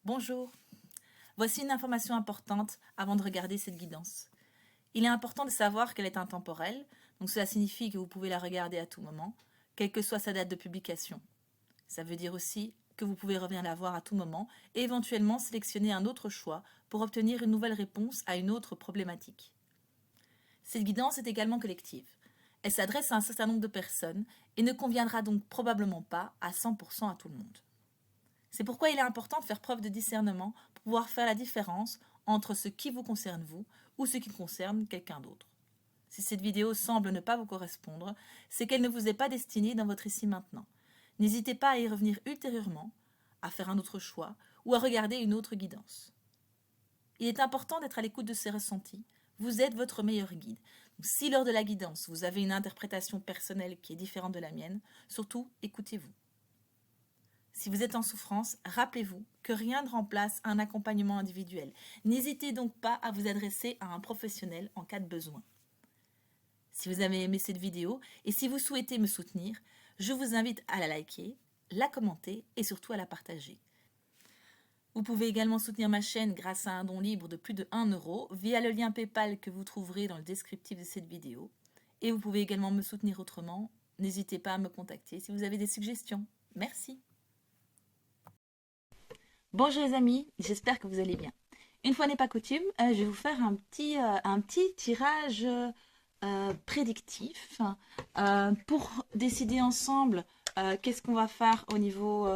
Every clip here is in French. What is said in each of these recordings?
Bonjour, voici une information importante avant de regarder cette guidance. Il est important de savoir qu'elle est intemporelle, donc cela signifie que vous pouvez la regarder à tout moment, quelle que soit sa date de publication. Ça veut dire aussi que vous pouvez revenir la voir à tout moment et éventuellement sélectionner un autre choix pour obtenir une nouvelle réponse à une autre problématique. Cette guidance est également collective. Elle s'adresse à un certain nombre de personnes et ne conviendra donc probablement pas à 100% à tout le monde. C'est pourquoi il est important de faire preuve de discernement pour pouvoir faire la différence entre ce qui vous concerne vous ou ce qui concerne quelqu'un d'autre. Si cette vidéo semble ne pas vous correspondre, c'est qu'elle ne vous est pas destinée dans votre ici maintenant. N'hésitez pas à y revenir ultérieurement, à faire un autre choix ou à regarder une autre guidance. Il est important d'être à l'écoute de ces ressentis. Vous êtes votre meilleur guide. Donc, si lors de la guidance, vous avez une interprétation personnelle qui est différente de la mienne, surtout écoutez-vous. Si vous êtes en souffrance, rappelez-vous que rien ne remplace un accompagnement individuel. N'hésitez donc pas à vous adresser à un professionnel en cas de besoin. Si vous avez aimé cette vidéo et si vous souhaitez me soutenir, je vous invite à la liker, la commenter et surtout à la partager. Vous pouvez également soutenir ma chaîne grâce à un don libre de plus de 1 € via le lien PayPal que vous trouverez dans le descriptif de cette vidéo. Et vous pouvez également me soutenir autrement. N'hésitez pas à me contacter si vous avez des suggestions. Merci. Bonjour les amis, j'espère que vous allez bien. Une fois n'est pas coutume, je vais vous faire un petit tirage prédictif pour décider ensemble qu'est-ce qu'on va faire au niveau,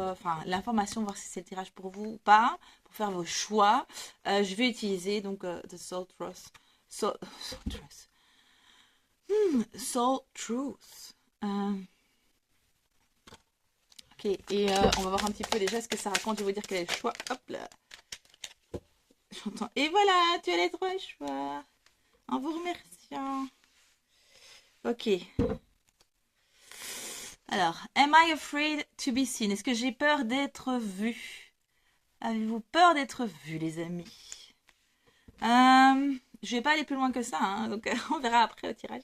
l'information, voir si c'est le tirage pour vous ou pas, pour faire vos choix. Je vais utiliser donc The Soul Truth. Soul Truth. Ok, et on va voir un petit peu déjà ce que ça raconte. Je vais vous dire quel est le choix. Hop là. J'entends. Et voilà, tu as les 3 choix. En vous remerciant. Ok. Alors, am I afraid to be seen? Est-ce que j'ai peur d'être vue? Avez-vous peur d'être vue, les amis? Je vais pas aller plus loin que ça, hein, donc on verra après au tirage.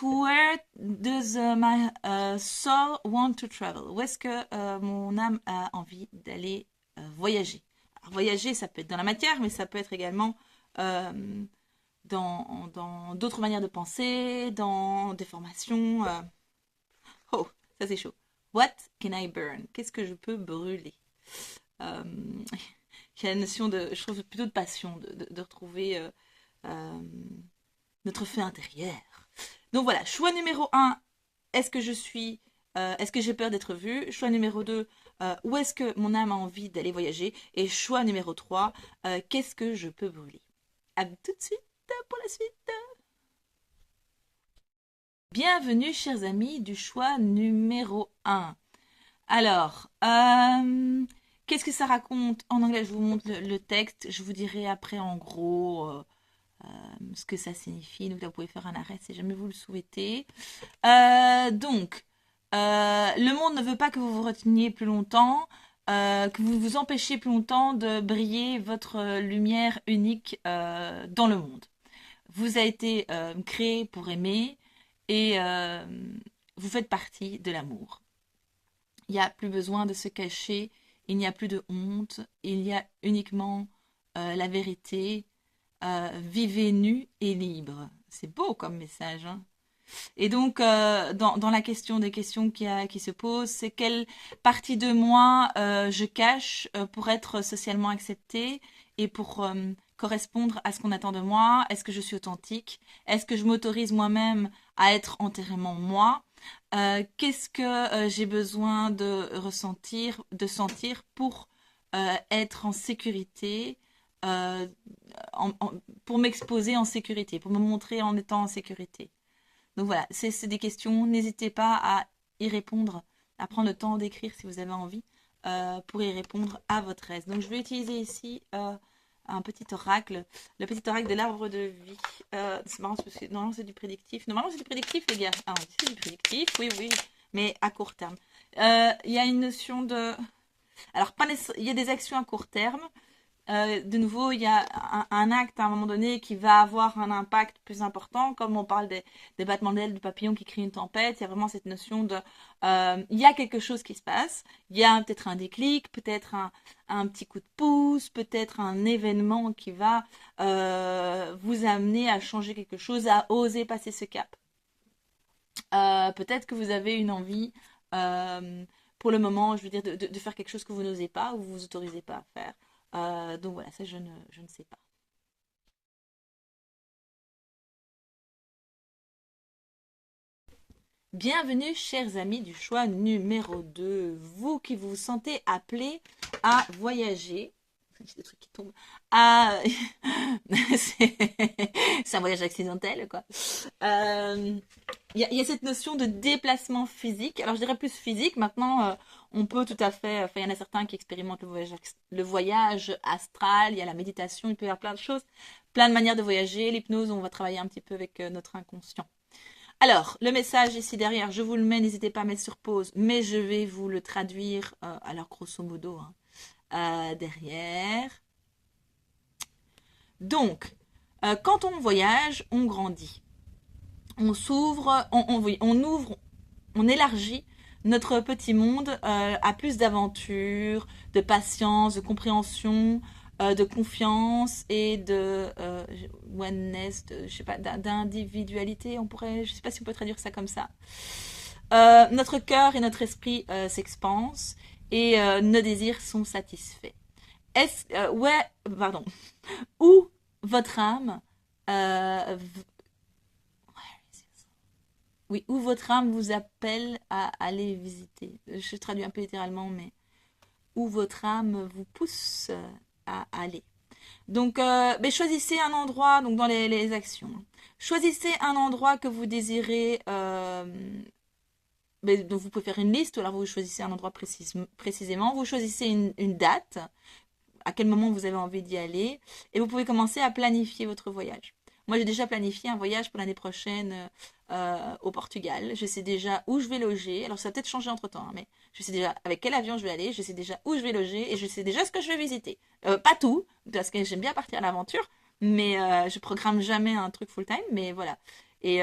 To where does my soul want to travel? Où est-ce que mon âme a envie d'aller voyager? Alors, voyager, ça peut être dans la matière, mais ça peut être également dans d'autres manières de penser, dans des formations. Oh, ça c'est chaud. What can I burn? Qu'est-ce que je peux brûler? Euh, Il y a la notion de, je trouve plutôt de passion, de retrouver notre feu intérieur. Donc voilà, choix numéro 1, est-ce que est-ce que j'ai peur d'être vue? Choix numéro 2, où est-ce que mon âme a envie d'aller voyager? Et choix numéro 3, qu'est-ce que je peux brûler? À tout de suite pour la suite. Bienvenue chers amis du choix numéro 1. Alors, qu'est-ce que ça raconte? En anglais, je vous montre le texte. Je vous dirai après en gros ce que ça signifie. Donc là, vous pouvez faire un arrêt si jamais vous le souhaitez. Le monde ne veut pas que vous vous reteniez plus longtemps, que vous vous empêchiez plus longtemps de briller votre lumière unique dans le monde. Vous avez été créé pour aimer et vous faites partie de l'amour. Il n'y a plus besoin de se cacher, il n'y a plus de honte, il y a uniquement la vérité. Vivez nu et libre. C'est beau comme message, hein. Et donc, dans la question des questions qui se posent, c'est quelle partie de moi je cache pour être socialement acceptée et pour correspondre à ce qu'on attend de moi? Est-ce que je suis authentique? Est-ce que je m'autorise moi-même à être entièrement moi? Qu'est-ce que j'ai besoin de ressentir, de sentir pour être en sécurité, euh, pour m'exposer en sécurité, pour me montrer en étant en sécurité? Donc voilà, c'est des questions. N'hésitez pas à y répondre, à prendre le temps d'écrire si vous avez envie, pour y répondre à votre aise. Donc je vais utiliser ici un petit oracle, le petit oracle de l'arbre de vie. C'est marrant parce que normalement c'est du prédictif. Normalement c'est du prédictif les gars. Ah oui, c'est du prédictif, oui, oui, mais à court terme. Il y a une notion de... Alors, il y a des actions à court terme, De nouveau, il y a un acte à un moment donné qui va avoir un impact plus important, comme on parle des battements d'ailes du papillon qui crient une tempête. Il y a vraiment cette notion de, il y a quelque chose qui se passe. Il y a peut-être un déclic, peut-être un petit coup de pouce, peut-être un événement qui va vous amener à changer quelque chose, à oser passer ce cap. Peut-être que vous avez une envie, euh, pour le moment, je veux dire, de faire quelque chose que vous n'osez pas ou vous vous autorisez pas à faire. Donc voilà, ça je ne sais pas. Bienvenue, chers amis du choix numéro 2. Vous qui vous sentez appelés à voyager. J'ai des trucs qui tombent. À... c'est c'est un voyage accidentel, quoi. Il y a cette notion de déplacement physique. Alors, je dirais plus physique. Maintenant, on peut tout à fait. Enfin, il y en a certains qui expérimentent le voyage astral. Il y a la méditation. Il peut y avoir plein de choses, plein de manières de voyager. L'hypnose, on va travailler un petit peu avec notre inconscient. Alors, le message ici derrière, je vous le mets, n'hésitez pas à mettre sur pause, mais je vais vous le traduire, alors grosso modo, hein, derrière. Donc, quand on voyage, on grandit. On s'ouvre, oui, on ouvre, on élargit notre petit monde à plus d'aventures, de patience, de compréhension, de confiance et de oneness, je sais pas, d'individualité, on pourrait, je sais pas si on peut traduire ça comme ça. Notre cœur et notre esprit s'expansent et nos désirs sont satisfaits. Ouais, pardon, où votre âme euh, oui, où votre âme vous appelle à aller visiter. Je traduis un peu littéralement, mais où votre âme vous pousse à aller. Donc, mais choisissez un endroit, donc dans les actions. Choisissez un endroit que vous désirez. Donc vous pouvez faire une liste, ou alors vous choisissez un endroit précisément. Vous choisissez une date, à quel moment vous avez envie d'y aller, et vous pouvez commencer à planifier votre voyage. Moi, j'ai déjà planifié un voyage pour l'année prochaine au Portugal. Je sais déjà où je vais loger. Alors, ça va peut-être changer entre-temps, hein, mais je sais déjà avec quel avion je vais aller, je sais déjà où je vais loger et je sais déjà ce que je vais visiter. Pas tout, parce que j'aime bien partir à l'aventure, mais je programme jamais un truc full-time, mais voilà. Et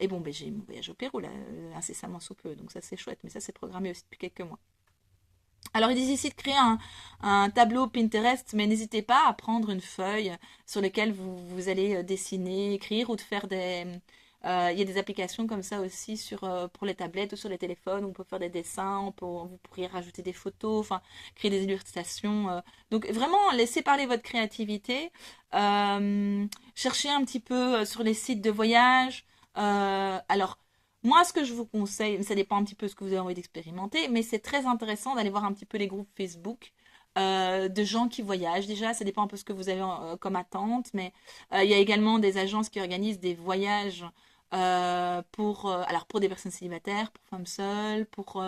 bon, ben, j'ai mon voyage au Pérou, là, incessamment sous peu, donc ça c'est chouette, mais ça c'est programmé aussi depuis quelques mois. Alors, ils disent ici de créer un tableau Pinterest, mais n'hésitez pas à prendre une feuille sur laquelle vous allez dessiner, écrire ou de faire des... Il y a des applications comme ça aussi pour les tablettes ou sur les téléphones où on peut faire des dessins, vous pourriez rajouter des photos, enfin, créer des illustrations. Donc, vraiment, laissez parler votre créativité. Cherchez un petit peu sur les sites de voyage. Alors, moi, ce que je vous conseille, ça dépend un petit peu de ce que vous avez envie d'expérimenter, mais c'est très intéressant d'aller voir un petit peu les groupes Facebook de gens qui voyagent. Déjà, ça dépend un peu de ce que vous avez comme attente, mais il y a également des agences qui organisent des voyages alors pour des personnes célibataires, pour femmes seules, pour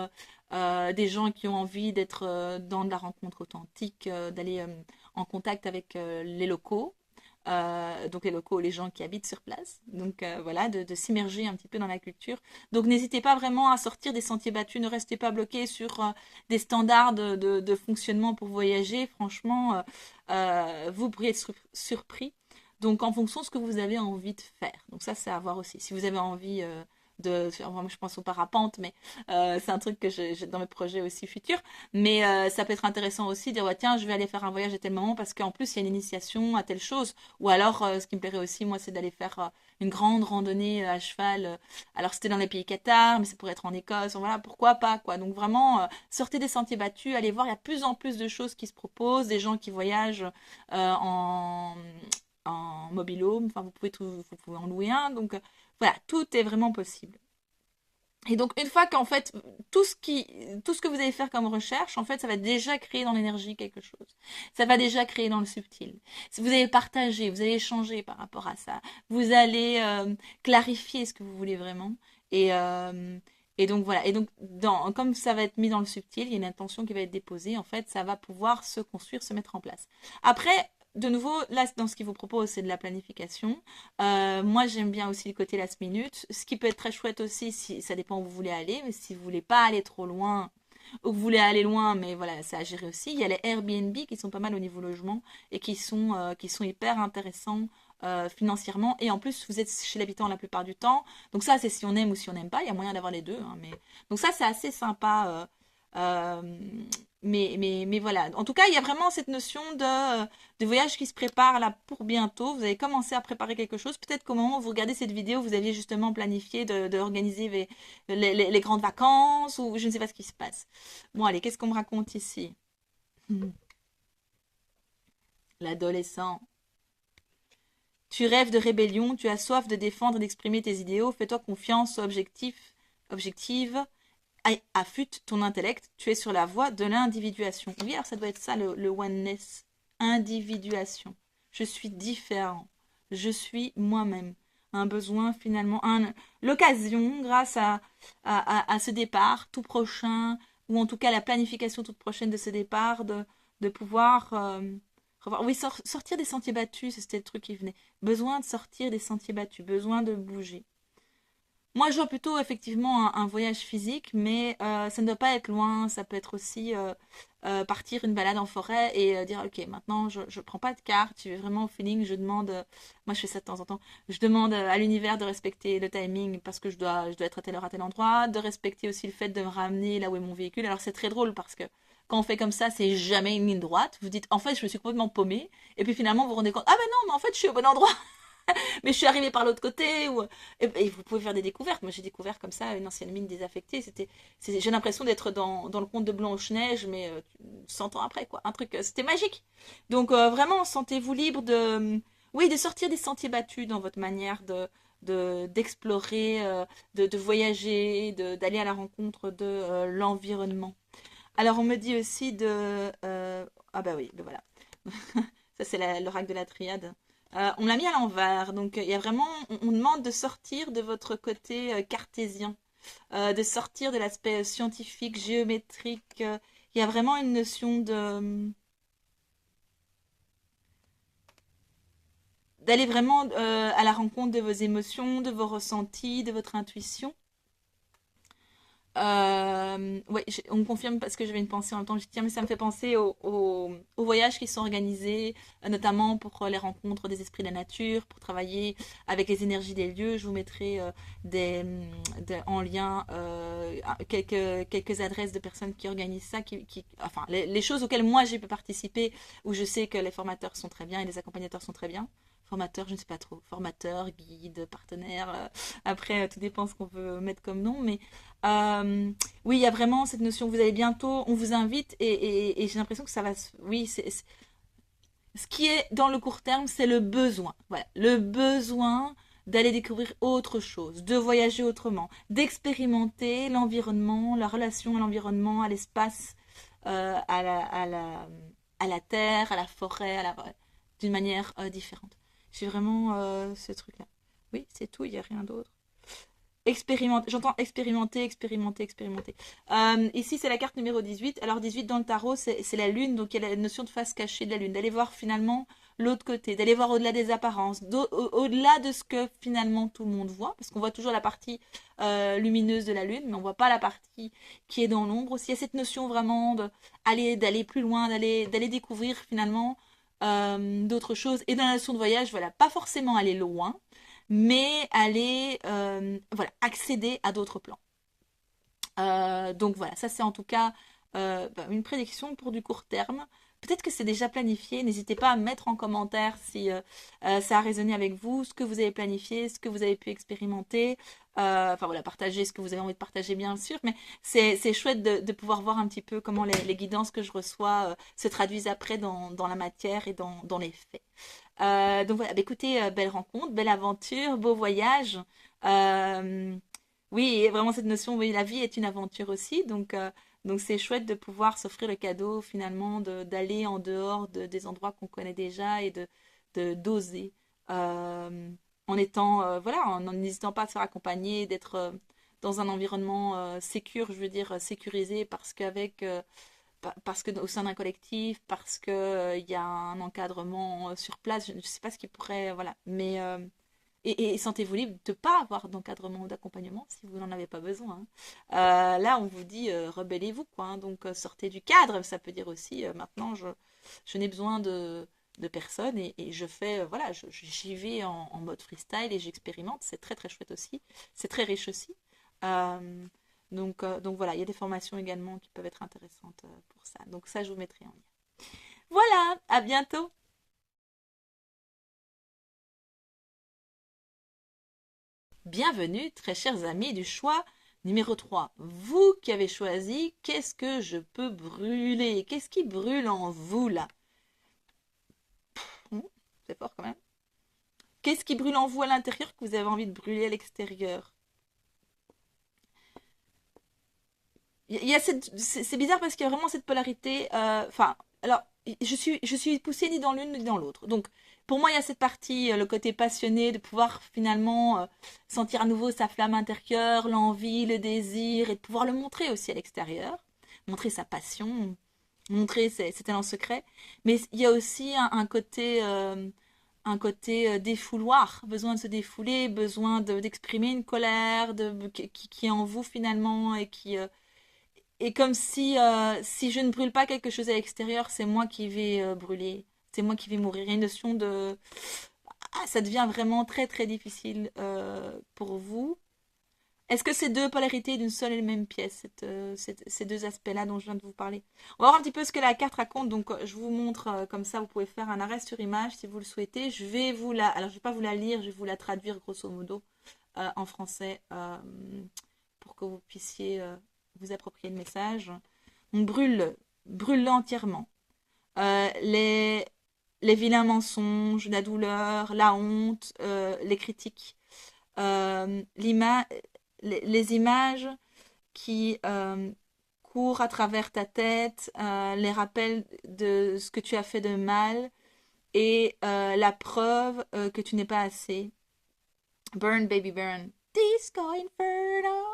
des gens qui ont envie d'être dans de la rencontre authentique, d'aller en contact avec les locaux. Donc les locaux, les gens qui habitent sur place. Donc voilà, de s'immerger un petit peu dans la culture. Donc n'hésitez pas vraiment à sortir des sentiers battus, ne restez pas bloqué sur des standards de fonctionnement pour voyager. Franchement, vous pourriez être surpris. Donc en fonction de ce que vous avez envie de faire. Donc ça, c'est à voir aussi. Si vous avez envie de faire, moi je pense au parapente, mais c'est un truc que j'ai dans mes projets aussi futurs. Mais ça peut être intéressant aussi de dire, ouais, tiens, je vais aller faire un voyage à tel moment parce qu'en plus, il y a une initiation à telle chose. Ou alors, ce qui me plairait aussi, moi, c'est d'aller faire une grande randonnée à cheval. Alors, c'était dans les pays Qatar, mais ça pourrait être en Écosse. Voilà, pourquoi pas, quoi. Donc, vraiment, sortez des sentiers battus, allez voir, il y a de plus en plus de choses qui se proposent, des gens qui voyagent en mobil-home. Enfin, vous pouvez en louer un. Donc, voilà, tout est vraiment possible. Et donc, une fois qu'en fait, tout ce que vous allez faire comme recherche, en fait, ça va déjà créer dans l'énergie quelque chose. Ça va déjà créer dans le subtil. Si vous allez partager, vous allez échanger par rapport à ça. Vous allez clarifier ce que vous voulez vraiment. Et, euh, et donc, voilà. Et donc, comme ça va être mis dans le subtil, il y a une intention qui va être déposée. En fait, ça va pouvoir se construire, se mettre en place. Après, de nouveau, là, dans ce qu'il vous propose, c'est de la planification. Moi, j'aime bien aussi le côté last minute. Ce qui peut être très chouette aussi, si ça dépend où vous voulez aller, mais si vous voulez pas aller trop loin, ou que vous voulez aller loin, mais voilà, c'est à gérer aussi. Il y a les Airbnb qui sont pas mal au niveau logement et qui sont hyper intéressants financièrement. Et en plus, vous êtes chez l'habitant la plupart du temps. Donc ça, c'est si on aime ou si on n'aime pas. Il y a moyen d'avoir les deux, hein, mais... Donc ça, c'est assez sympa. Mais voilà. En tout cas, il y a vraiment cette notion de voyage qui se prépare là pour bientôt. Vous avez commencé à préparer quelque chose. Peut-être qu'au moment où vous regardez cette vidéo, vous aviez justement planifié de organiser les grandes vacances ou je ne sais pas ce qui se passe. Bon, allez, qu'est-ce qu'on me raconte ici? L'adolescent. Tu rêves de rébellion, tu as soif de défendre et d'exprimer tes idéaux. Fais-toi confiance, sois objective. Affûte ton intellect, tu es sur la voie de l'individuation. Oui, alors ça doit être ça le oneness. Individuation. Je suis différent. Je suis moi-même. Un besoin finalement, l'occasion grâce à ce départ tout prochain, ou en tout cas la planification toute prochaine de ce départ, de pouvoir revoir. Oui, sortir des sentiers battus, c'était le truc qui venait. Besoin de sortir des sentiers battus, besoin de bouger. Moi, je vois plutôt effectivement un voyage physique, mais ça ne doit pas être loin. Ça peut être aussi partir une balade en forêt et dire, ok, maintenant je ne prends pas de carte, je vais vraiment au feeling. Je demande, moi je fais ça de temps en temps, je demande à l'univers de respecter le timing parce que je dois être à telle heure à tel endroit, de respecter aussi le fait de me ramener là où est mon véhicule. Alors c'est très drôle parce que quand on fait comme ça, c'est jamais une ligne droite. Vous dites, en fait, je me suis complètement paumée. Et puis finalement, vous vous rendez compte, ah ben non, mais en fait, je suis au bon endroit. Mais je suis arrivée par l'autre côté. Et vous pouvez faire des découvertes. Moi, j'ai découvert comme ça une ancienne mine désaffectée. J'ai l'impression d'être dans le conte de Blanche-Neige, mais 100 ans après, quoi. Un truc, c'était magique. Donc, vraiment, sentez-vous libre oui, de sortir des sentiers battus dans votre manière d'explorer, de voyager, d'aller à la rencontre de l'environnement. Alors, on me dit aussi ah bah oui, ben voilà. Ça, c'est l'oracle de la triade. On l'a mis à l'envers. Donc, il y a vraiment, on demande de sortir de votre côté cartésien, de sortir de l'aspect scientifique, géométrique. Il y a vraiment une notion d'aller vraiment à la rencontre de vos émotions, de vos ressentis, de votre intuition. Ouais, on me confirme parce que j'avais une pensée en même temps. Je dis, tiens, mais ça me fait penser aux voyages qui sont organisés, notamment pour les rencontres des esprits de la nature, pour travailler avec les énergies des lieux. Je vous mettrai en lien quelques adresses de personnes qui organisent ça, enfin, les choses auxquelles moi j'ai pu participer, où je sais que les formateurs sont très bien et les accompagnateurs sont très bien. Formateurs, je ne sais pas trop. Formateurs, guides, partenaires. Après, tout dépend ce qu'on veut mettre comme nom, mais euh, oui, il y a vraiment cette notion. Vous allez bientôt, on vous invite et j'ai l'impression que ça va. Oui, ce qui est dans le court terme, c'est le besoin. Voilà, le besoin d'aller découvrir autre chose, de voyager autrement, d'expérimenter l'environnement, la relation à l'environnement, à l'espace, à la terre, à la forêt, d'une manière différente. J'ai vraiment ce truc-là. Oui, c'est tout, il n'y a rien d'autre. Expérimenter, j'entends expérimenter. Ici, c'est la carte numéro 18. Alors, 18 dans le tarot, c'est la lune, donc il y a la notion de face cachée de la lune, d'aller voir finalement l'autre côté, d'aller voir au-delà des apparences, au-delà de ce que finalement tout le monde voit, parce qu'on voit toujours la partie lumineuse de la lune, mais on voit pas la partie qui est dans l'ombre. Aussi, il y a cette notion vraiment d'aller plus loin, d'aller découvrir finalement d'autres choses. Et dans la notion de voyage, voilà, pas forcément aller loin, mais aller voilà, accéder à d'autres plans. Donc voilà, ça c'est en tout cas une prédiction pour du court terme. Peut-être que c'est déjà planifié. N'hésitez pas à mettre en commentaire si ça a résonné avec vous, ce que vous avez planifié, ce que vous avez pu expérimenter. Enfin voilà, partager ce que vous avez envie de partager bien sûr, mais c'est chouette de pouvoir voir un petit peu comment les guidances que je reçois se traduisent après dans la matière et dans les faits. Donc voilà, bah, écoutez, belle rencontre, belle aventure, beau voyage. Euh, oui, et vraiment cette notion, oui, la vie est une aventure aussi, donc c'est chouette de pouvoir s'offrir le cadeau finalement d'aller en dehors des endroits qu'on connaît déjà et d'oser en étant voilà, en n'hésitant pas à se faire accompagner, d'être dans un environnement sécure, je veux dire sécurisé parce que au sein d'un collectif, parce que il y a un encadrement sur place, je ne sais pas ce qui pourrait voilà, Et sentez-vous libre de ne pas avoir d'encadrement ou d'accompagnement si vous n'en avez pas besoin, hein. Là, on vous dit rebellez-vous, quoi, hein. Donc sortez du cadre. Ça peut dire aussi maintenant je n'ai besoin de personne et je fais, voilà, j'y vais en mode freestyle et j'expérimente. C'est très très chouette aussi. C'est très riche aussi. Euh, donc voilà, il y a des formations également qui peuvent être intéressantes pour ça. Donc ça, je vous mettrai en lien. Voilà, à bientôt. Bienvenue, très chers amis du choix numéro 3. Vous qui avez choisi, qu'est-ce que je peux brûler? Qu'est-ce qui brûle en vous là? C'est fort quand même. Qu'est-ce qui brûle en vous à l'intérieur que vous avez envie de brûler à l'extérieur? Il y a c'est bizarre parce qu'il y a vraiment cette polarité. Enfin, alors, je suis poussée ni dans l'une ni dans l'autre. Donc, pour moi, il y a cette partie, le côté passionné, de pouvoir finalement sentir à nouveau sa flamme intérieure, l'envie, le désir, et de pouvoir le montrer aussi à l'extérieur, montrer sa passion, montrer ses talents secrets. Mais il y a aussi un côté défouloir, besoin de se défouler, besoin d'exprimer une colère qui est en vous finalement et comme si je ne brûle pas quelque chose à l'extérieur, c'est moi qui vais brûler, c'est moi qui vais mourir. Il y a une notion de... Ah, ça devient vraiment très très difficile pour vous. Est-ce que c'est deux polarités d'une seule et même pièce, ces deux aspects-là dont je viens de vous parler? On va voir un petit peu ce que la carte raconte. Donc, je vous montre comme ça, vous pouvez faire un arrêt sur image si vous le souhaitez. Alors, je vais pas vous la lire, je vais vous la traduire grosso modo en français pour que vous puissiez vous approprier le message. On brûle, brûle-le entièrement. Les vilains mensonges, la douleur, la honte, les critiques, euh, l'ima- les images qui courent à travers ta tête, les rappels de ce que tu as fait de mal et la preuve que tu n'es pas assez. Burn, baby, burn. Disco Inferno.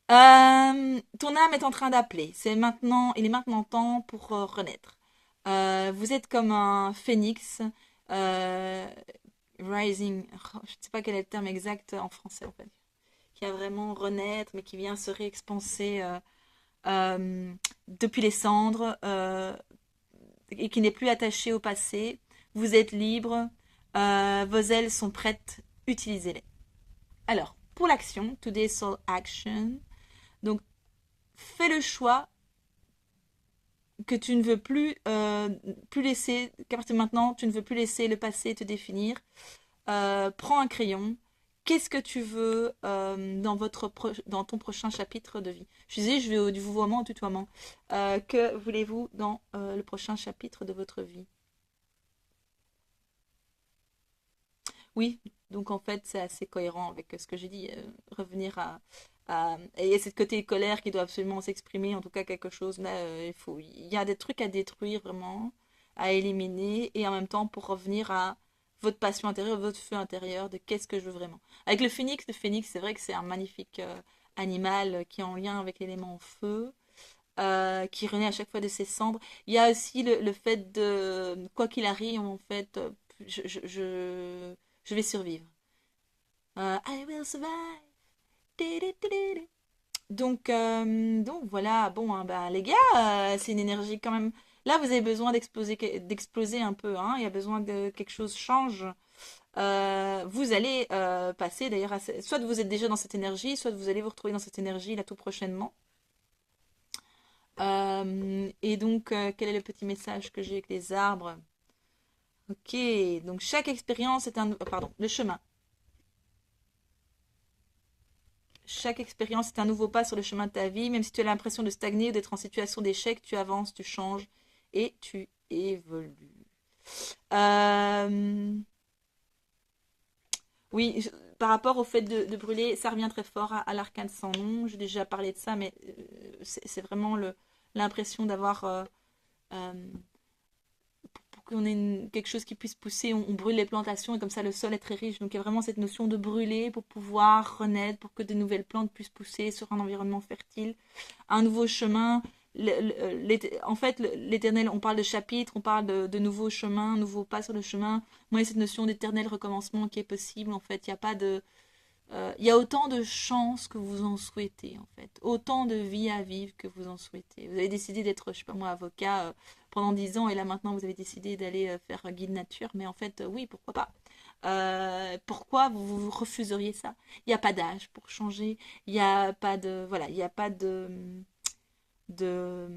Ton âme est en train d'appeler. Il est maintenant temps pour renaître. Vous êtes comme un phénix euh, rising. Oh, je ne sais pas quel est le terme exact en français en fait. Qui a vraiment renaître, mais qui vient se réexpanser depuis les cendres et qui n'est plus attaché au passé. Vous êtes libre. Vos ailes sont prêtes. Utilisez-les. Alors, pour l'action, Today's Soul Action. Donc, fais le choix que tu ne veux plus laisser, qu'à partir de maintenant, tu ne veux plus laisser le passé te définir. Prends un crayon. Qu'est-ce que tu veux dans ton prochain chapitre de vie? Je disais, je vais du vouvoiement au tutoiement. Que voulez-vous dans le prochain chapitre de votre vie? Oui, donc en fait, c'est assez cohérent avec ce que j'ai dit. Revenir et il y a cette côté colère qui doit absolument s'exprimer, en tout cas quelque chose. Là, il y a des trucs à détruire vraiment, à éliminer, et en même temps pour revenir à votre passion intérieure, votre feu intérieur, de qu'est-ce que je veux vraiment. Avec le phénix, c'est vrai que c'est un magnifique animal qui est en lien avec l'élément feu. Qui renaît à chaque fois de ses cendres. Il y a aussi le fait de, quoi qu'il arrive, en fait, je, je, je, je vais survivre. I will survive. Donc voilà, bon, hein, bah, les gars, c'est une énergie quand même. Là, vous avez besoin d'exploser un peu, hein. Il y a besoin que quelque chose change. Vous allez passer d'ailleurs, soit vous êtes déjà dans cette énergie, soit vous allez vous retrouver dans cette énergie là tout prochainement. Et donc, quel est le petit message que j'ai avec les arbres? Ok, donc chaque expérience est un... Pardon, le chemin. Chaque expérience est un nouveau pas sur le chemin de ta vie. Même si tu as l'impression de stagner ou d'être en situation d'échec, tu avances, tu changes et tu évolues. Euh, Oui, par rapport au fait de brûler, ça revient très fort à l'arcane sans nom. J'ai déjà parlé de ça, mais c'est vraiment l'impression d'avoir euh, pour qu'on ait quelque chose qui puisse pousser, on brûle les plantations et comme ça le sol est très riche. Donc il y a vraiment cette notion de brûler pour pouvoir renaître, pour que de nouvelles plantes puissent pousser sur un environnement fertile. Un nouveau chemin, En fait, l'éternel, on parle de chapitre, on parle de nouveaux chemins, nouveaux pas sur le chemin. Moi, il y a cette notion d'éternel recommencement qui est possible. En fait, il n'y a pas de, il y a autant de chances que vous en souhaitez, en fait. Autant de vie à vivre que vous en souhaitez. Vous avez décidé d'être, je sais pas moi, avocat pendant 10 ans et là maintenant vous avez décidé d'aller faire guide nature. Mais en fait, oui, pourquoi pas. Pourquoi vous refuseriez ça? Il n'y a pas d'âge pour changer. Il n'y a pas de, voilà, il n'y a pas de, de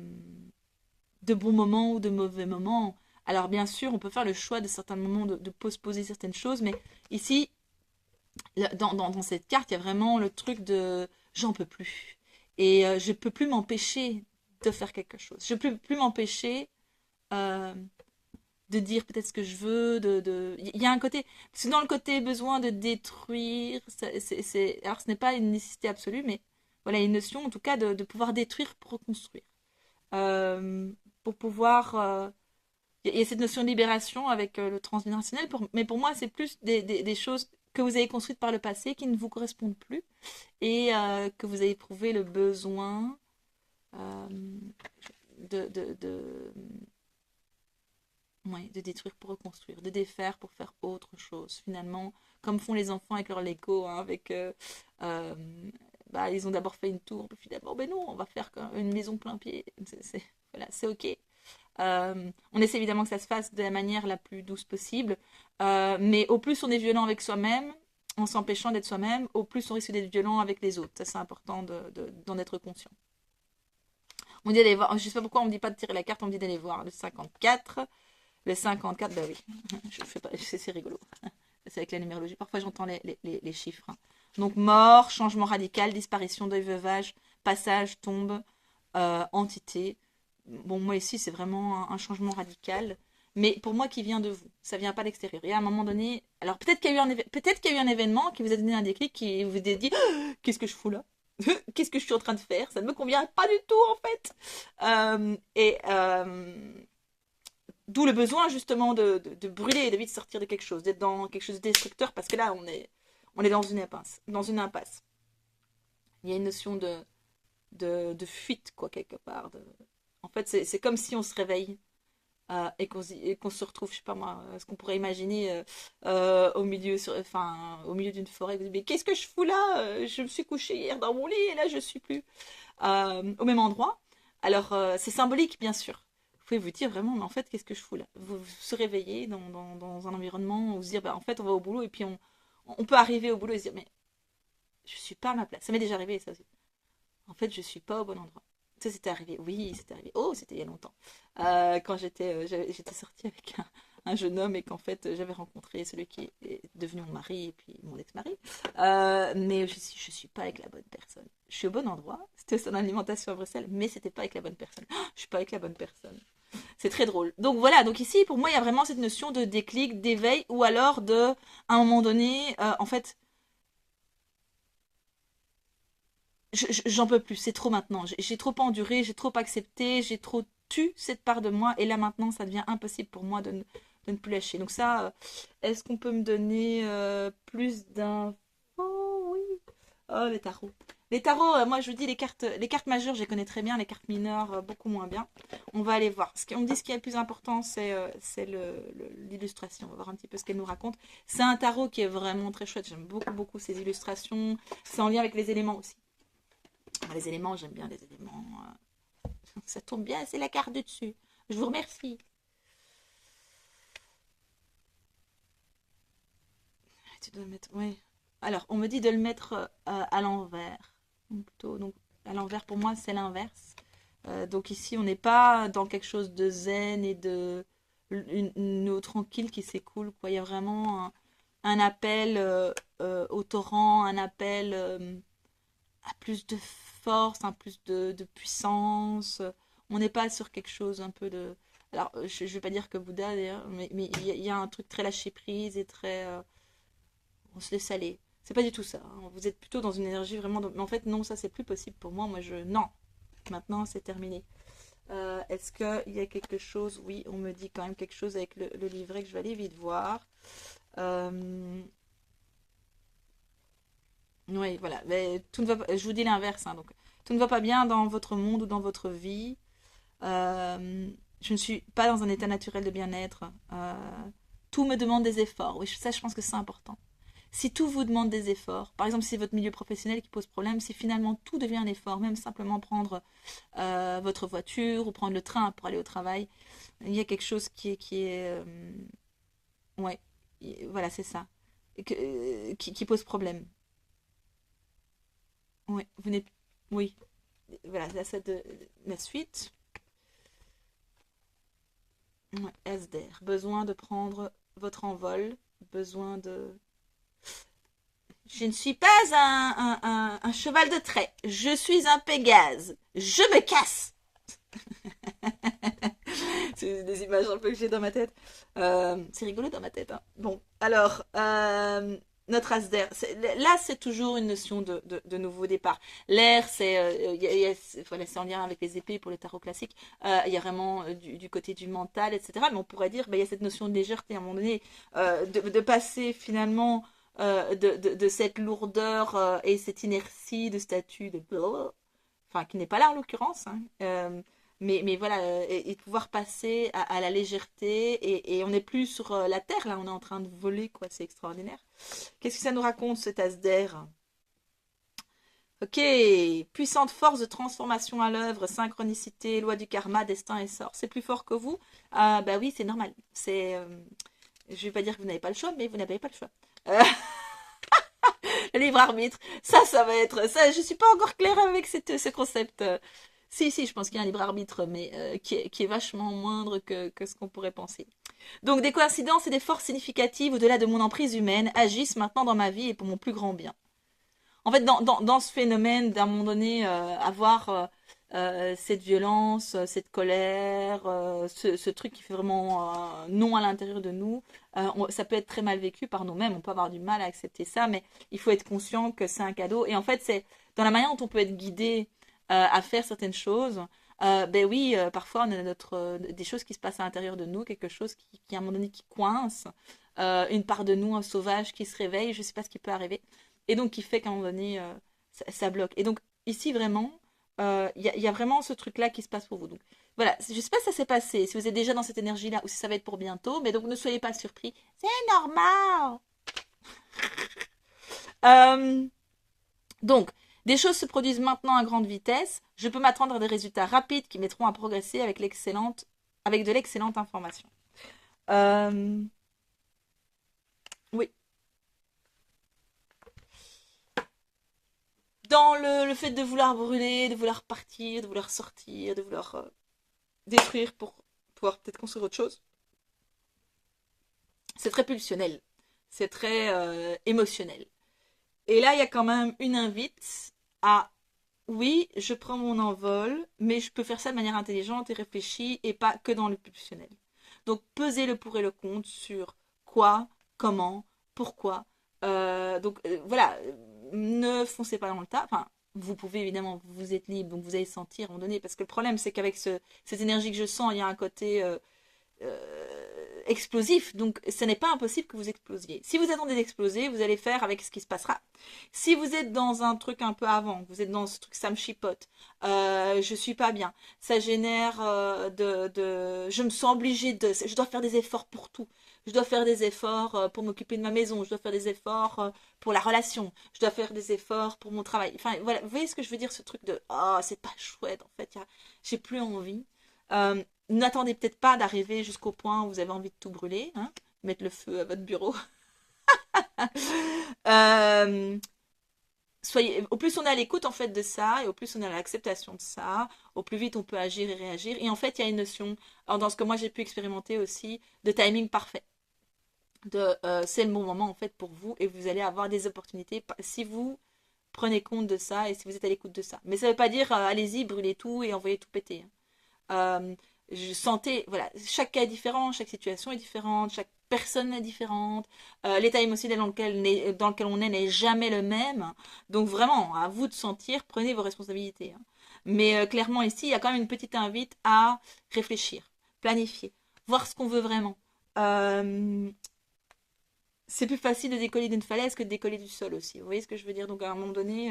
bons moments ou de mauvais moments. Alors bien sûr, on peut faire le choix de certains moments de postposer certaines choses, mais ici, dans cette carte, il y a vraiment le truc de j'en peux plus. Et je peux plus m'empêcher de faire quelque chose. Je peux plus m'empêcher euh, de dire peut-être ce que je veux. Il y a un côté, c'est dans le côté besoin de détruire. Alors ce n'est pas une nécessité absolue, mais voilà, une notion en tout cas de pouvoir détruire pour reconstruire. Euh, pour pouvoir il y a cette notion de libération avec le transgénérationnel, mais pour moi, c'est plus des choses que vous avez construites par le passé qui ne vous correspondent plus et que vous avez éprouvé le besoin euh, de ouais, de détruire pour reconstruire, de défaire pour faire autre chose, finalement, comme font les enfants avec leur Lego, hein, avec, euh, bah, ils ont d'abord fait une tour, puis finalement, ben non, on va faire une maison plein pied, voilà, c'est ok. On essaie évidemment que ça se fasse de la manière la plus douce possible, mais au plus on est violent avec soi-même, en s'empêchant d'être soi-même, au plus on risque d'être violent avec les autres. Ça, c'est important d'en être conscient. On dit d'aller voir, je sais pas pourquoi on me dit pas de tirer la carte, on me dit d'aller voir le 54. Le 54, bah oui, je fais pas, c'est rigolo. C'est avec la numérologie. Parfois j'entends les chiffres. Hein. Donc mort, changement radical, disparition, deuil, veuvage, passage, tombe, entité. Bon, moi ici, c'est vraiment un changement radical, mais pour moi qui vient de vous, ça vient pas de l'extérieur. Et à un moment donné, alors peut-être qu'il y a eu peut-être qu'il y a eu un événement qui vous a donné un déclic, qui vous a dit qu'est-ce que je fous là? Qu'est-ce que je suis en train de faire? Ça ne me convient pas du tout en fait. Et d'où le besoin justement de brûler et de vite sortir de quelque chose, d'être dans quelque chose de destructeur, parce que là on est dans une impasse. Dans une impasse. Il y a une notion de fuite quoi quelque part. En fait, c'est comme si on se réveille et qu'on se retrouve, je sais pas moi, ce qu'on pourrait imaginer au milieu d'une forêt. Vous dites, mais qu'est-ce que je fous là? Je me suis couché hier dans mon lit et là je suis plus au même endroit. Alors c'est symbolique bien sûr. Vous pouvez vous dire vraiment, mais en fait, qu'est-ce que je fous là? Vous se réveillez dans un environnement où vous se dire, bah, en fait, on va au boulot et puis on peut arriver au boulot et se dire, mais je suis pas à ma place. Ça m'est déjà arrivé ça aussi. En fait, je suis pas au bon endroit. Ça, c'était arrivé. Oui, c'était arrivé. Oh, c'était il y a longtemps. Quand j'étais sortie avec un jeune homme et qu'en fait, j'avais rencontré celui qui est devenu mon mari et puis mon ex-mari. Mais je suis pas avec la bonne personne. Je suis au bon endroit. C'était son alimentation à Bruxelles, mais c'était pas avec la bonne personne. Oh, je suis pas avec la bonne personne. C'est très drôle. Donc voilà, donc ici, pour moi, il y a vraiment cette notion de déclic, d'éveil, ou alors à un moment donné, en fait, j'en peux plus, c'est trop maintenant. J'ai trop enduré, j'ai trop accepté, j'ai trop tu cette part de moi, et là maintenant, ça devient impossible pour moi de ne plus lâcher. Donc ça, est-ce qu'on peut me donner plus d'infos? Oui. Oh, les tarots. Les tarots, moi je vous dis, les cartes majeures, je les connais très bien, les cartes mineures, beaucoup moins bien. On va aller voir. On me dit ce qui est le plus important, c'est l'illustration. On va voir un petit peu ce qu'elle nous raconte. C'est un tarot qui est vraiment très chouette. J'aime beaucoup, beaucoup ces illustrations. C'est en lien avec les éléments aussi. Les éléments, j'aime bien les éléments. Ça tombe bien, c'est la carte du dessus. Je vous remercie. Tu dois le mettre. Oui. Alors, on me dit de le mettre à l'envers. Plutôt, donc, à l'envers, pour moi, c'est l'inverse. Donc ici, on n'est pas dans quelque chose de zen et de une eau tranquille qui s'écoule. Quoi. Il y a vraiment un appel au torrent, un appel à plus de force, un plus de puissance. On n'est pas sur quelque chose un peu de... Alors, je ne vais pas dire que Bouddha, d'ailleurs, mais il y a un truc très lâché prise et très... on se laisse aller. C'est pas du tout ça. Hein. Vous êtes plutôt dans une énergie vraiment... Mais en fait, non, ça, c'est plus possible pour moi. Moi, je... Non. Maintenant, c'est terminé. Est-ce qu'il y a quelque chose? Oui, on me dit quand même quelque chose avec le livret que je vais aller vite voir. Oui, voilà. Mais tout ne va pas... Je vous dis l'inverse. Hein, donc, Tout ne va pas bien dans votre monde ou dans votre vie. Je ne suis pas dans un état naturel de bien-être. Tout me demande des efforts. Oui, ça, je pense que c'est important. Si tout vous demande des efforts, par exemple, si c'est votre milieu professionnel qui pose problème, si finalement tout devient un effort, même simplement prendre votre voiture ou prendre le train pour aller au travail, il y a quelque chose ouais, voilà, c'est ça, qui pose problème. Ouais, vous n'êtes, oui, voilà, la suite. Ouais, SDR, besoin de prendre votre envol, besoin de... Je ne suis pas un cheval de trait, je suis un Pégase, je me casse. C'est des images un peu que j'ai dans ma tête. C'est rigolo dans ma tête. Hein. Bon, alors, notre as d'air. Là, c'est toujours une notion de nouveau départ. L'air, voilà, c'est en lien avec les épées pour le tarot classique. Il y a vraiment du côté du mental, etc. Mais on pourrait dire, il y a cette notion de légèreté à un moment donné, de passer finalement de cette lourdeur et cette inertie de statut de... Enfin, qui n'est pas là en l'occurrence. Hein. Mais voilà, et de pouvoir passer à la légèreté, et on n'est plus sur la terre, là, on est en train de voler, quoi, c'est extraordinaire. Qu'est-ce que ça nous raconte, cet as d'air? Ok, puissante force de transformation à l'œuvre, synchronicité, loi du karma, destin et sort. C'est plus fort que vous? Bah oui, c'est normal. Je vais pas dire que vous n'avez pas le choix, mais vous n'avez pas le choix. Le libre arbitre, ça va être... Ça, je suis pas encore claire avec ce concept. Si, je pense qu'il y a un libre arbitre, mais qui est vachement moindre que ce qu'on pourrait penser. Donc des coïncidences et des forces significatives au-delà de mon emprise humaine agissent maintenant dans ma vie et pour mon plus grand bien. En fait, dans ce phénomène, d'un moment donné, avoir cette violence, cette colère, ce truc qui fait vraiment non à l'intérieur de nous, ça peut être très mal vécu par nous-mêmes, on peut avoir du mal à accepter ça, mais il faut être conscient que c'est un cadeau. Et en fait, c'est dans la manière dont on peut être guidé à faire certaines choses. Ben oui, parfois on a des choses qui se passent à l'intérieur de nous, quelque chose qui à un moment donné qui coince, une part de nous, un sauvage qui se réveille, je ne sais pas ce qui peut arriver et donc qui fait qu'à un moment donné, ça bloque. Et donc ici vraiment, y a vraiment ce truc-là qui se passe pour vous. Donc voilà, je ne sais pas si ça s'est passé, si vous êtes déjà dans cette énergie-là ou si ça va être pour bientôt, mais donc ne soyez pas surpris, c'est normal. Euh, donc, des choses se produisent maintenant à grande vitesse. Je peux m'attendre à des résultats rapides qui m'aideront à progresser avec de l'excellente information. Euh, oui, dans le fait de vouloir brûler, de vouloir partir, de vouloir sortir, de vouloir détruire pour pouvoir peut-être construire autre chose. C'est très pulsionnel, c'est très émotionnel. Et là, il y a quand même une invite à, oui, je prends mon envol, mais je peux faire ça de manière intelligente et réfléchie et pas que dans le pulsionnel. Donc, pesez le pour et le contre sur quoi, comment, pourquoi. Voilà, ne foncez pas dans le tas. Enfin, vous pouvez évidemment, vous êtes libre, donc vous allez sentir à un moment donné. Parce que le problème, c'est qu'avec cette énergie que je sens, il y a un côté explosif. Donc, ce n'est pas impossible que vous explosiez. Si vous attendez d'exploser, vous allez faire avec ce qui se passera. Si vous êtes dans un truc un peu avant, vous êtes dans ce truc, ça me chipote, je suis pas bien, ça génère je me sens obligée je dois faire des efforts pour tout. Je dois faire des efforts pour m'occuper de ma maison, je dois faire des efforts pour la relation, je dois faire des efforts pour mon travail. Enfin, voilà, vous voyez ce que je veux dire, ce truc de oh, c'est pas chouette, en fait, j'ai plus envie. N'attendez peut-être pas d'arriver jusqu'au point où vous avez envie de tout brûler, hein, mettre le feu à votre bureau. euh, au plus on est à l'écoute en fait de ça, et au plus on est à l'acceptation de ça, au plus vite on peut agir et réagir. Et en fait, il y a une notion, alors dans ce que moi j'ai pu expérimenter aussi, de timing parfait. C'est le bon moment en fait pour vous, et vous allez avoir des opportunités si vous prenez compte de ça et si vous êtes à l'écoute de ça. Mais ça ne veut pas dire allez-y, brûlez tout et envoyez tout péter. Je sentais, voilà, chaque cas est différent, chaque situation est différente, chaque personne est différente, l'état émotionnel dans lequel on est n'est jamais le même. Donc vraiment, à vous de sentir, prenez vos responsabilités. Hein. Mais clairement ici, il y a quand même une petite invite à réfléchir, planifier, voir ce qu'on veut vraiment. C'est plus facile de décoller d'une falaise que de décoller du sol aussi. Vous voyez ce que je veux dire? Donc à un moment donné,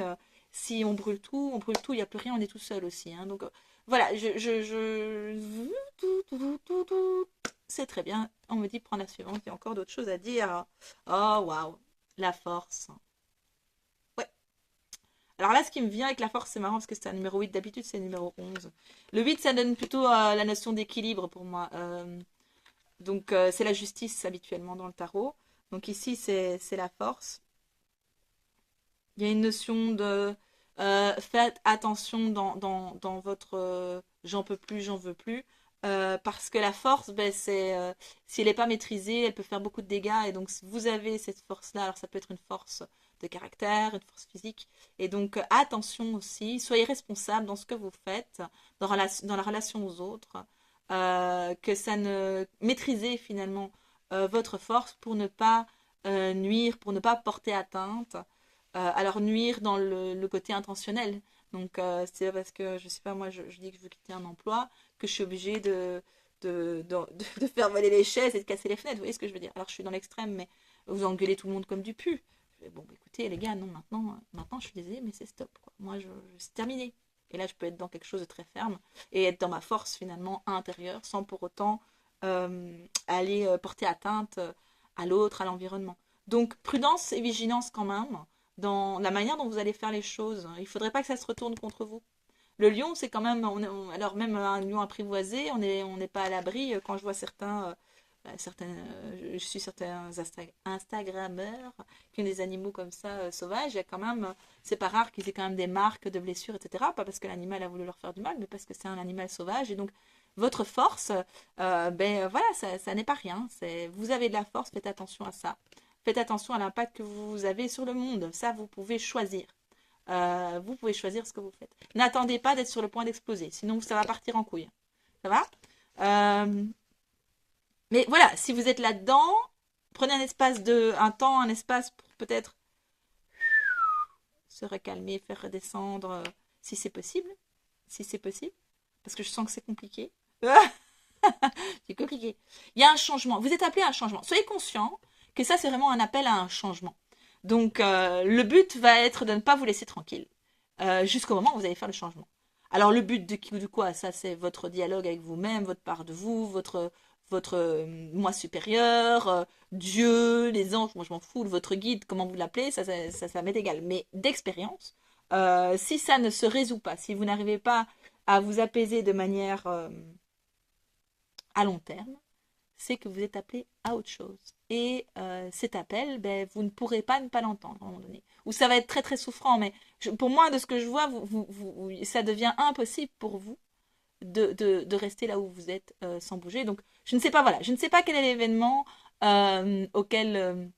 Si on brûle tout, il n'y a plus rien, on est tout seul aussi. Hein. Donc voilà, c'est très bien. On me dit prends la suivante, il y a encore d'autres choses à dire. Oh waouh, la force. Ouais. Alors là, ce qui me vient avec la force, c'est marrant parce que c'est un numéro 8. D'habitude, c'est un numéro 11. Le 8, ça donne plutôt la notion d'équilibre pour moi. Donc c'est la justice habituellement dans le tarot. Donc ici, c'est la force. Il y a une notion de faites attention dans votre j'en peux plus, j'en veux plus. Parce que la force, ben, si elle n'est pas maîtrisée, elle peut faire beaucoup de dégâts. Et donc, si vous avez cette force-là, alors ça peut être une force de caractère, une force physique. Et donc, attention aussi, soyez responsable dans ce que vous faites, dans la relation aux autres, que ça ne maîtrisez finalement votre force pour ne pas nuire, pour ne pas porter atteinte alors nuire dans le côté intentionnel. Donc c'est pas parce que, je sais pas, moi je dis que je veux quitter un emploi que je suis obligée de faire voler les chaises et de casser les fenêtres. Vous voyez ce que je veux dire? Alors je suis dans l'extrême, mais vous engueulez tout le monde comme du pu. Bon, bah, écoutez les gars, non, maintenant je suis désolée, mais c'est stop. Quoi. Moi, c'est terminé. Et là, je peux être dans quelque chose de très ferme et être dans ma force finalement intérieure sans pour autant aller porter atteinte à l'autre, à l'environnement. Donc prudence et vigilance quand même dans la manière dont vous allez faire les choses. Il ne faudrait pas que ça se retourne contre vous. Le lion, c'est quand même, alors même un lion apprivoisé, on n'est pas à l'abri. Quand je vois je suis certains Instagrammeurs qui ont des animaux comme ça sauvages, il y a quand même, c'est pas rare qu'ils aient quand même des marques de blessures, etc. Pas parce que l'animal a voulu leur faire du mal, mais parce que c'est un animal sauvage. Et donc, votre force, voilà, ça n'est pas rien. Vous avez de la force, faites attention à ça. Faites attention à l'impact que vous avez sur le monde. Ça, vous pouvez choisir. Vous pouvez choisir ce que vous faites. N'attendez pas d'être sur le point d'exploser, sinon ça va partir en couille. Ça va Mais voilà, si vous êtes là-dedans, prenez un temps, un espace pour peut-être se recalmer, faire redescendre, si c'est possible. Si c'est possible. Parce que je sens que c'est compliqué. C'est compliqué. Il y a un changement. Vous êtes appelé à un changement. Soyez conscient que ça, c'est vraiment un appel à un changement. Donc, le but va être de ne pas vous laisser tranquille jusqu'au moment où vous allez faire le changement. Alors, le but de quoi? Ça, c'est votre dialogue avec vous-même, votre part de vous, votre moi supérieur, Dieu, les anges, moi je m'en fous, votre guide, comment vous l'appelez, ça m'est égal. Mais d'expérience, si ça ne se résout pas, si vous n'arrivez pas à vous apaiser de manière à long terme, c'est que vous êtes appelé à autre chose. Et cet appel, ben, vous ne pourrez pas ne pas l'entendre à un moment donné. Ou ça va être très très souffrant, mais pour moi, de ce que je vois, ça devient impossible pour vous de rester là où vous êtes sans bouger. Donc, je ne sais pas, voilà, je ne sais pas quel est l'événement auquel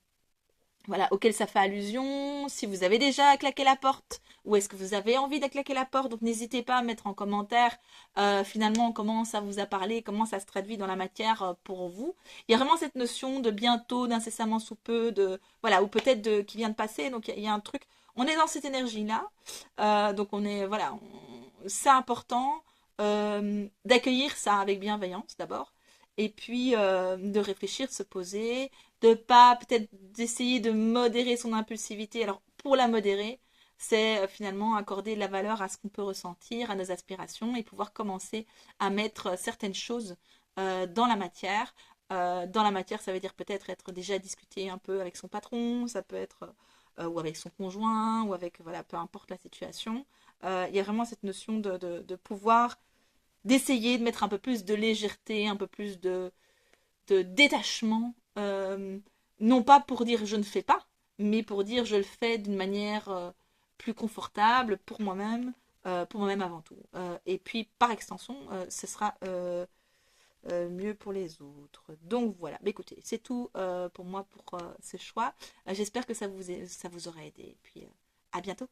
ça fait allusion, si vous avez déjà claqué la porte, ou est-ce que vous avez envie de claquer la porte. Donc n'hésitez pas à mettre en commentaire finalement comment ça vous a parlé, comment ça se traduit dans la matière pour vous. Il y a vraiment cette notion de bientôt, d'incessamment sous peu, voilà, ou peut-être qui vient de passer. Donc il y a un truc, on est dans cette énergie-là. Donc c'est important d'accueillir ça avec bienveillance d'abord. Et puis de réfléchir, de se poser, de pas peut-être d'essayer de modérer son impulsivité. Alors pour la modérer, c'est finalement accorder de la valeur à ce qu'on peut ressentir, à nos aspirations et pouvoir commencer à mettre certaines choses dans la matière. Dans la matière, ça veut dire peut-être être déjà discuté un peu avec son patron, ça peut être ou avec son conjoint, ou avec, voilà, peu importe la situation. Il y a vraiment cette notion de pouvoir, d'essayer de mettre un peu plus de légèreté, un peu plus de détachement, non pas pour dire je ne fais pas, mais pour dire je le fais d'une manière plus confortable pour moi-même avant tout. Et puis par extension, ce sera mieux pour les autres. Donc voilà, mais écoutez, c'est tout pour moi pour ce choix. J'espère que ça vous aura aidé. Et puis à bientôt.